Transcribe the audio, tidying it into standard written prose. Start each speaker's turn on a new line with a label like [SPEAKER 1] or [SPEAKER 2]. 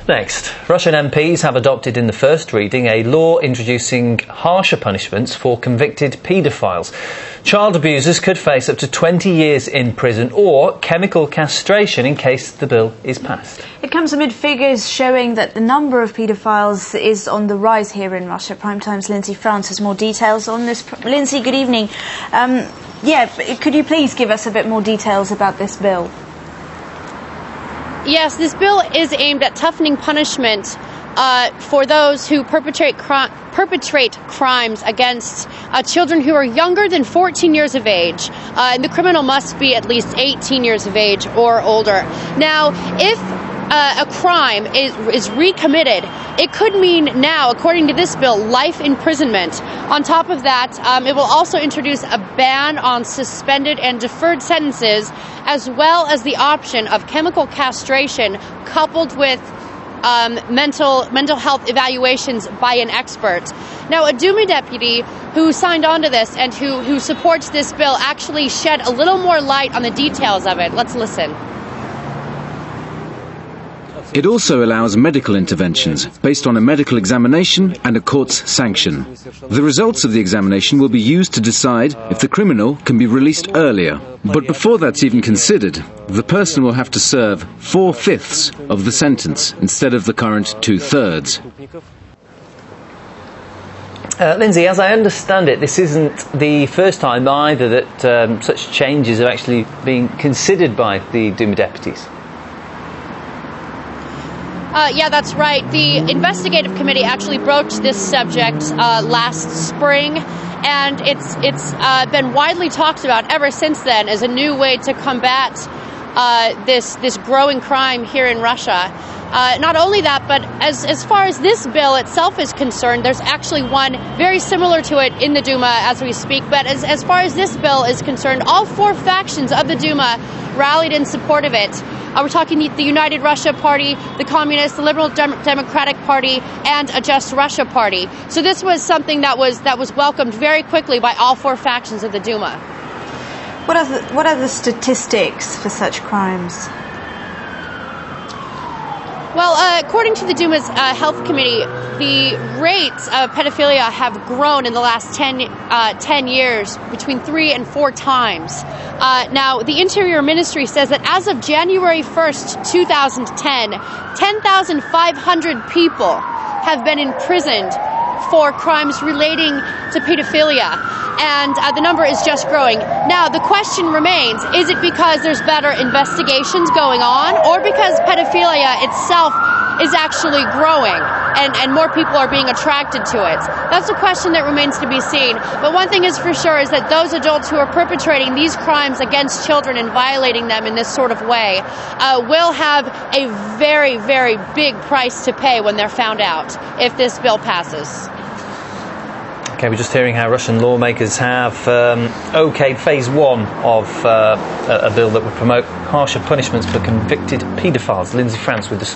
[SPEAKER 1] Next, Russian MPs have adopted in the first reading a law introducing harsher punishments for convicted paedophiles. Child abusers could face up to 20 years in prison or chemical castration in case the bill is passed.
[SPEAKER 2] It comes amid figures showing that the number of paedophiles is on the rise here in Russia. Prime Time's Lindsay France has more details on this. Lindsay, good evening. Could you please give us a bit more details about this bill?
[SPEAKER 3] Yes, this bill is aimed at toughening punishment for those who perpetrate crimes against children who are younger than 14 years of age. And the criminal must be at least 18 years of age or older. Now, if a crime is recommitted, it could mean now, according to this bill, life imprisonment. On top of that, it will also introduce a ban on suspended and deferred sentences, as well as the option of chemical castration coupled with mental health evaluations by an expert. Now, a Duma deputy who signed on to this and who supports this bill actually shed a little more light on the details of it. Let's listen.
[SPEAKER 4] It also allows medical interventions based on a medical examination and a court's sanction. The results of the examination will be used to decide if the criminal can be released earlier. But before that's even considered, the person will have to serve 4/5 of the sentence instead of the current 2/3.
[SPEAKER 1] Lindsay, as I understand it, this isn't the first time either that such changes are actually being considered by the Duma deputies.
[SPEAKER 3] Yeah, that's right. The investigative committee actually broached this subject last spring, and it's been widely talked about ever since then as a new way to combat this growing crime here in Russia. Not only that, but as far as this bill itself is concerned, there's actually one very similar to it in the Duma as we speak. But as far as this bill is concerned, all four factions of the Duma rallied in support of it. We're talking the United Russia Party, the Communists, the Liberal Democratic Party, and a Just Russia Party. So this was something that was welcomed very quickly by all four factions of the Duma.
[SPEAKER 2] What are the statistics for such crimes?
[SPEAKER 3] Well, according to the Duma's Health Committee, the rates of pedophilia have grown in the last 10 years between 3 and 4 times. Now, the Interior Ministry says that as of January 1st, 2010, 10,500 people have been imprisoned for crimes relating to pedophilia, and the number is just growing. Now, the question remains, is it because there's better investigations going on, or because pedophilia itself is actually growing and more people are being attracted to it? That's a question that remains to be seen. But one thing is for sure is that those adults who are perpetrating these crimes against children and violating them in this sort of way will have a very, very big price to pay when they're found out if this bill passes.
[SPEAKER 1] Okay, we're just hearing how Russian lawmakers have okayed phase 1 of a bill that would promote harsher punishments for convicted paedophiles. Lindsay France with the story.